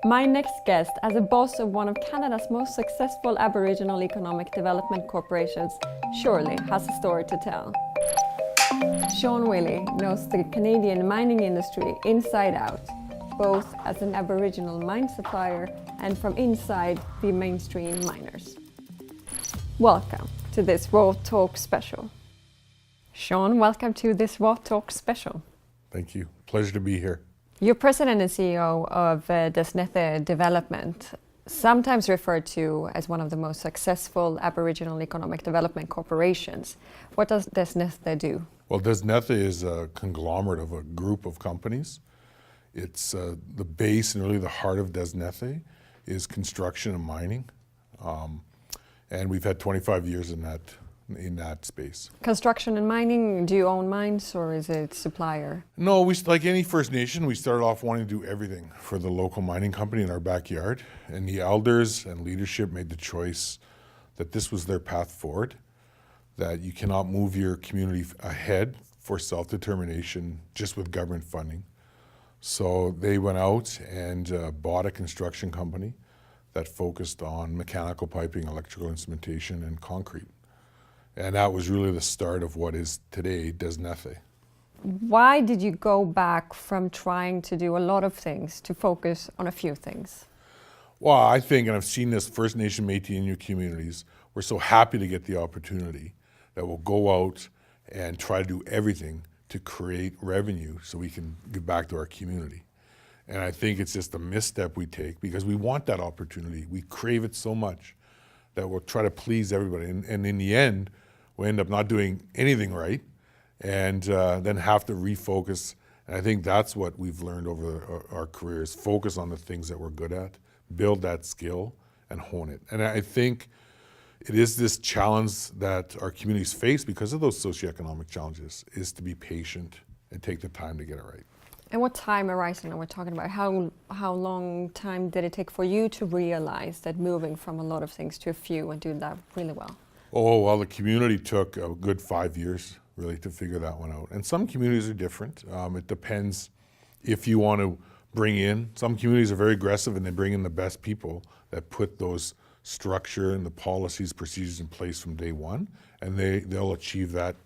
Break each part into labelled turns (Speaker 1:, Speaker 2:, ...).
Speaker 1: My next guest, as a boss of one of Canada's most successful Aboriginal Economic Development corporations, surely has a story to tell. Sean Willy knows the Canadian mining industry inside out, both as an Aboriginal mine supplier and from inside the mainstream miners. Welcome to this Raw Talk special. Sean, welcome to this Raw Talk special.
Speaker 2: Thank you. Pleasure to be here.
Speaker 1: You're president and CEO of Desnethe Development, sometimes referred to as one of the most successful Aboriginal Economic Development corporations. What does Desnethe do?
Speaker 2: Well, Desnethe is a conglomerate of a group of companies. It's the base and really the heart of Desnethe is construction and mining. And we've had 25 years in that space.
Speaker 1: Construction and mining, do you own mines or is it Supplier?
Speaker 2: No, like any First Nation, we started off wanting to do everything for the local mining company in our backyard. And the elders and leadership made the choice that this was their path forward, that you cannot move your community ahead for self-determination just with government funding. So they went out and bought a construction company that focused on mechanical piping, electrical instrumentation, and concrete. And that was really the start of what is today Desnethe.
Speaker 1: Why did you go back from trying to do a lot of things to focus on a few things?
Speaker 2: Well, I think, and I've seen this First Nation, Métis, and Inuit communities, we're so happy to get the opportunity that we'll go out and try to do everything to create revenue so we can give back to our community. And I think it's just a misstep we take because we want that opportunity. We crave it so much that we'll try to please everybody. And in the end, we end up not doing anything right and then have to refocus. And I think that's what we've learned over our careers, focus on the things that we're good at, build that skill and hone it. And I think it is this challenge that our communities face because of those socioeconomic challenges is to be patient and take the time to get it right.
Speaker 1: And what time horizon are we talking about? How long time did it take for you to realize that moving from a lot of things to a few and doing that really well?
Speaker 2: Oh, well, the community took a good 5 years really to figure that one out. And some communities are different. It depends if you want to bring in, some communities are very aggressive and they bring in the best people that put those structure and the policies, procedures in place from day one, and they'll achieve that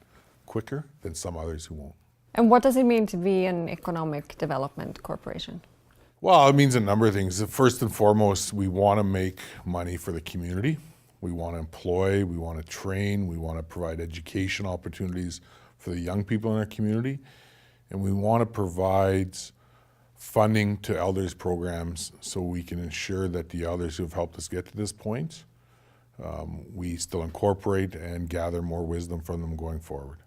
Speaker 2: quicker than some others who won't.
Speaker 1: And what does it mean to be an economic development corporation?
Speaker 2: Well, it means a number of things. First and foremost, we want to make money for the community. We want to employ, we want to train, we want to provide education opportunities for the young people in our community, and we want to provide funding to elders programs so we can ensure that the elders who have helped us get to this point, we still incorporate and gather more wisdom from them going forward.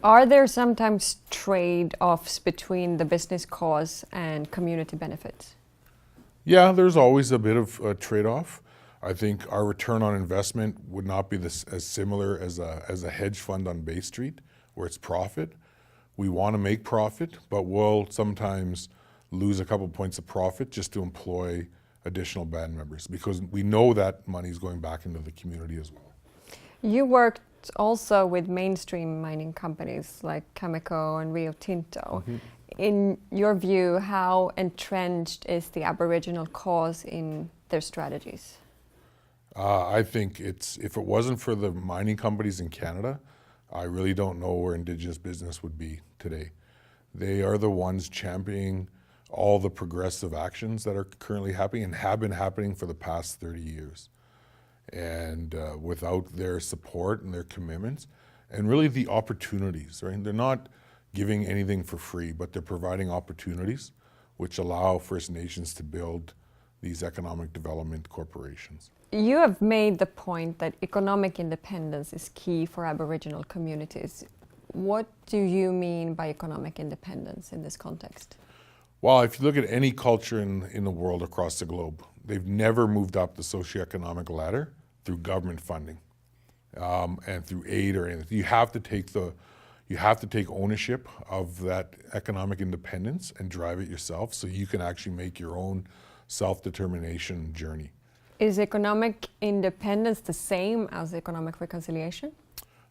Speaker 1: Are there sometimes trade-offs between the business cause and community benefits?
Speaker 2: Yeah, there's always a bit of a trade-off. I think our return on investment would not be as similar as a hedge fund on Bay Street, where it's profit. We want to make profit, but we'll sometimes lose a couple points of profit just to employ additional band members because we know that money is going back into the community as well.
Speaker 1: You worked also with mainstream mining companies like Cameco and Rio Tinto. Mm-hmm. In your view, how entrenched is the Aboriginal cause in their strategies?
Speaker 2: I think if it wasn't for the mining companies in Canada, I really don't know where Indigenous business would be today. They are the ones championing all the progressive actions that are currently happening and have been happening for the past 30 years. And without their support and their commitments, and really the opportunities, right? They're not giving anything for free, but they're providing opportunities which allow First Nations to build these economic development corporations.
Speaker 1: You have made the point that economic independence is key for Aboriginal communities. What do you mean by economic independence in this context?
Speaker 2: Well, if you look at any culture in the world across the globe, they've never moved up the socioeconomic ladder through government funding and through aid or anything. You have to take ownership of that economic independence and drive it yourself so you can actually make your own self-determination journey.
Speaker 1: Is economic independence the same as economic reconciliation?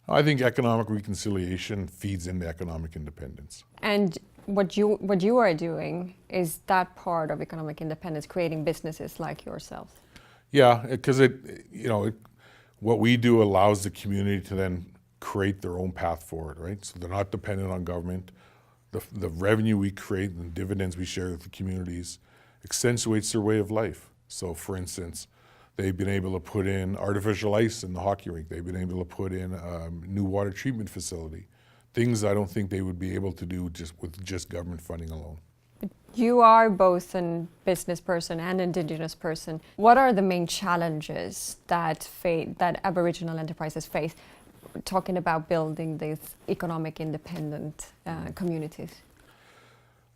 Speaker 2: I think economic reconciliation feeds into economic independence.
Speaker 1: And what you are doing is that part of economic independence, creating businesses like yourself.
Speaker 2: Yeah, because what we do allows the community to then create their own path forward, right? So they're not dependent on government. The revenue we create and the dividends we share with the communities accentuates their way of life. So for instance, they've been able to put in artificial ice in the hockey rink. They've been able to put in a new water treatment facility. Things I don't think they would be able to do with just government funding alone.
Speaker 1: You are both a business person and Indigenous person. What are the main challenges that Aboriginal enterprises face, talking about building these economic independent communities?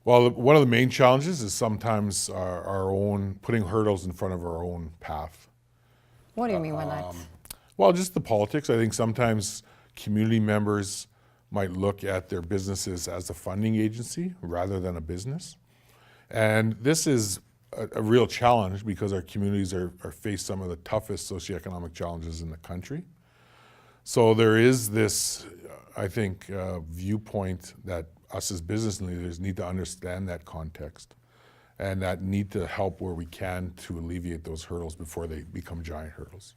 Speaker 2: Well, one of the main challenges is sometimes our own putting hurdles in front of our own path.
Speaker 1: What do you mean by that?
Speaker 2: Well, just the politics. I think sometimes community members might look at their businesses as a funding agency rather than a business. And this is a real challenge because our communities are face some of the toughest socioeconomic challenges in the country. So there is this, I think, viewpoint that us as business leaders need to understand that context and that need to help where we can to alleviate those hurdles before they become giant hurdles.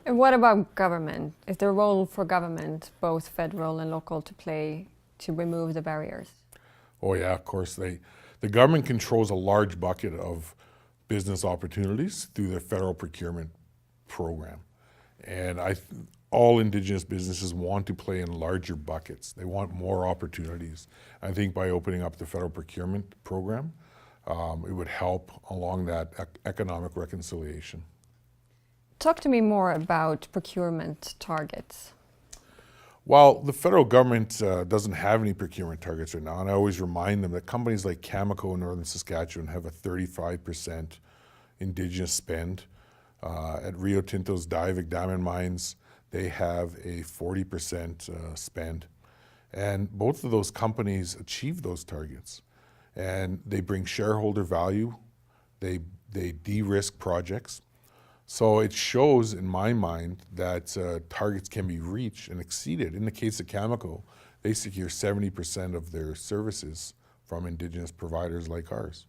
Speaker 1: And what about government? Is there a role for government, both federal and local, to play to remove the barriers?
Speaker 2: Oh yeah, of course. The government controls a large bucket of business opportunities through their federal procurement program. And all Indigenous businesses want to play in larger buckets. They want more opportunities. I think by opening up the federal procurement program, it would help along that economic reconciliation.
Speaker 1: Talk to me more about procurement targets.
Speaker 2: Well, the federal government doesn't have any procurement targets right now, and I always remind them that companies like Cameco in northern Saskatchewan have a 35% Indigenous spend. At Rio Tinto's Diavik diamond mines, they have a 40% spend. And both of those companies achieve those targets. And they bring shareholder value, they de-risk projects. So it shows, in my mind, that targets can be reached and exceeded. In the case of Cameco, they secure 70% of their services from Indigenous providers like ours.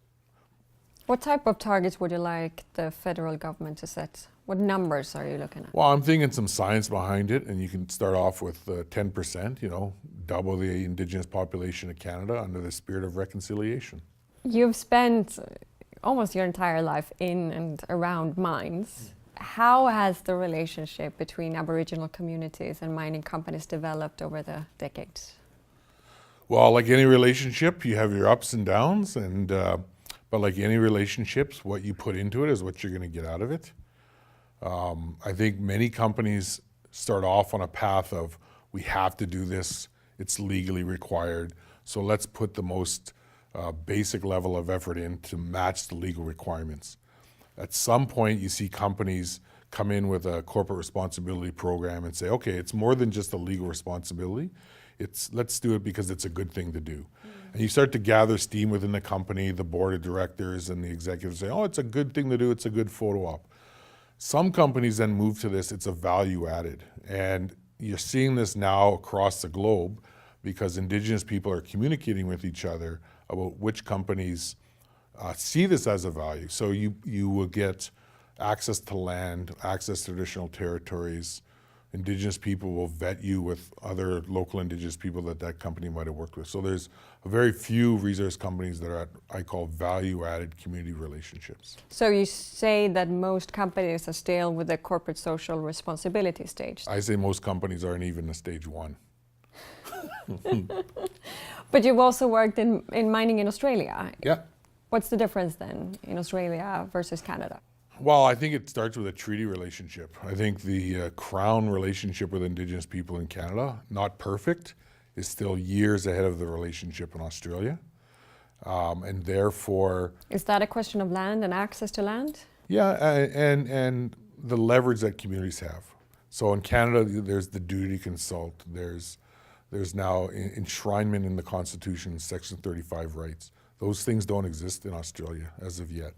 Speaker 1: What type of targets would you like the federal government to set? What numbers are you looking at?
Speaker 2: Well, I'm thinking some science behind it, and you can start off with 10%, double the Indigenous population of Canada under the spirit of reconciliation.
Speaker 1: You've spent almost your entire life in and around mines. How has the relationship between Aboriginal communities and mining companies developed over the decades?
Speaker 2: Well, like any relationship, you have your ups and downs, but like any relationships, what you put into it is what you're going to get out of it. I think many companies start off on a path of, we have to do this, it's legally required, so let's put the most basic level of effort in to match the legal requirements. At some point, you see companies come in with a corporate responsibility program and say, okay, it's more than just a legal responsibility. Let's do it because it's a good thing to do. And you start to gather steam within the company, the board of directors and the executives say, oh, it's a good thing to do, it's a good photo op. Some companies then move to this, it's a value added. And you're seeing this now across the globe because Indigenous people are communicating with each other about which companies see this as a value. So you will get access to land, access to traditional territories. Indigenous people will vet you with other local Indigenous people that company might have worked with. So there's a very few resource companies that are at, I call, value-added community relationships.
Speaker 1: So you say that most companies are still with the corporate social responsibility stage?
Speaker 2: I say most companies aren't even at stage one.
Speaker 1: But you've also worked in mining in Australia.
Speaker 2: Yeah.
Speaker 1: What's the difference then in Australia versus Canada?
Speaker 2: Well, I think it starts with a treaty relationship. I think the Crown relationship with Indigenous people in Canada, not perfect, is still years ahead of the relationship in Australia. And therefore...
Speaker 1: Is that a question of land and access to land?
Speaker 2: Yeah, and the leverage that communities have. So in Canada, there's the duty to consult. There's now enshrinement in the Constitution, Section 35 rights. Those things don't exist in Australia as of yet.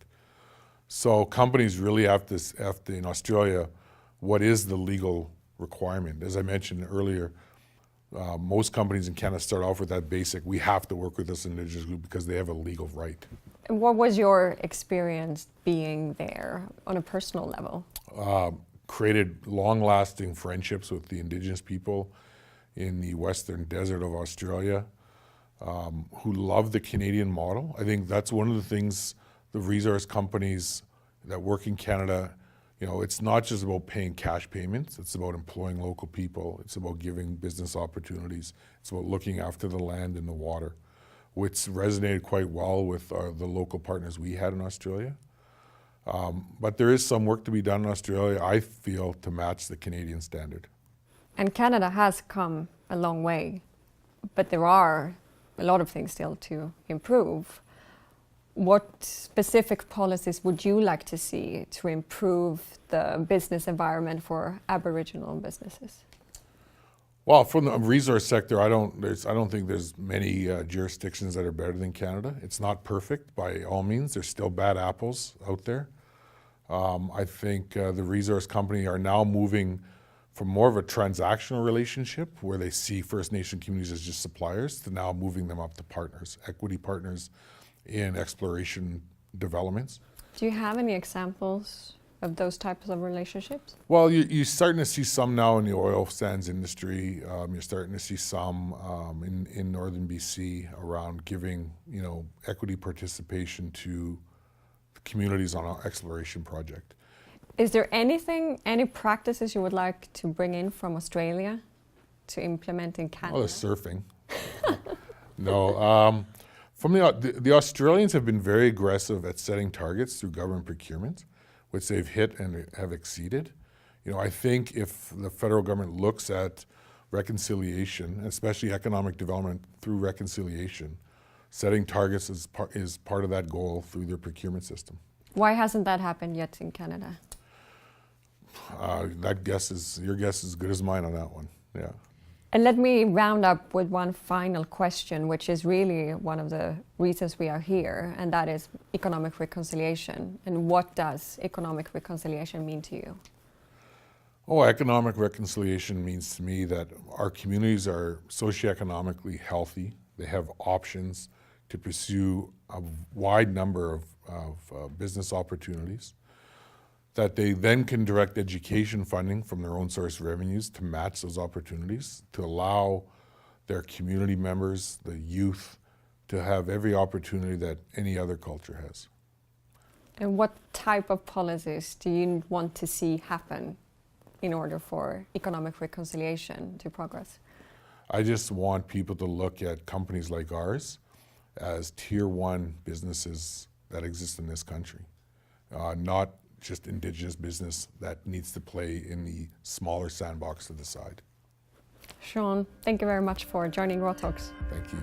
Speaker 2: So companies really have to, in Australia, what is the legal requirement. As I mentioned earlier, most companies in Canada start off with that basic, we have to work with this Indigenous group because they have a legal right.
Speaker 1: And what was your experience being there on a personal level?
Speaker 2: Created long-lasting friendships with the Indigenous people in the western desert of Australia, who love the Canadian model. I think that's one of the things the resource companies that work in Canada, it's not just about paying cash payments, it's about employing local people, it's about giving business opportunities, it's about looking after the land and the water, which resonated quite well with the local partners we had in Australia. But there is some work to be done in Australia, I feel, to match the Canadian standard.
Speaker 1: And Canada has come a long way, but there are a lot of things still to improve. What specific policies would you like to see to improve the business environment for Aboriginal businesses?
Speaker 2: Well, from the resource sector, I don't think there's many jurisdictions that are better than Canada. It's not perfect by all means. There's still bad apples out there. I think the resource company are now moving from more of a transactional relationship where they see First Nation communities as just suppliers to now moving them up to partners, equity partners in exploration developments.
Speaker 1: Do you have any examples of those types of relationships?
Speaker 2: Well, you're starting to see some now in the oil sands industry. You're starting to see some in northern BC around giving equity participation to communities on an exploration project.
Speaker 1: Is there any practices you would like to bring in from Australia to implement in Canada?
Speaker 2: Oh, the surfing. No. From the Australians have been very aggressive at setting targets through government procurement, which they've hit and have exceeded. I think if the federal government looks at reconciliation, especially economic development through reconciliation, setting targets is part of that goal through their procurement system.
Speaker 1: Why hasn't that happened yet in Canada?
Speaker 2: Your guess is as good as mine on that one. Yeah.
Speaker 1: And let me round up with one final question, which is really one of the reasons we are here, and that is economic reconciliation. And what does economic reconciliation mean to you?
Speaker 2: Oh, economic reconciliation means to me that our communities are socioeconomically healthy. They have options to pursue a wide number of business opportunities, that they then can direct education funding from their own source revenues to match those opportunities, to allow their community members, the youth, to have every opportunity that any other culture has.
Speaker 1: And what type of policies do you want to see happen in order for economic reconciliation to progress?
Speaker 2: I just want people to look at companies like ours as tier one businesses that exist in this country, not just Indigenous business that needs to play in the smaller sandbox to the side.
Speaker 1: Sean, thank you very much for joining Raw Talks.
Speaker 2: Thank you.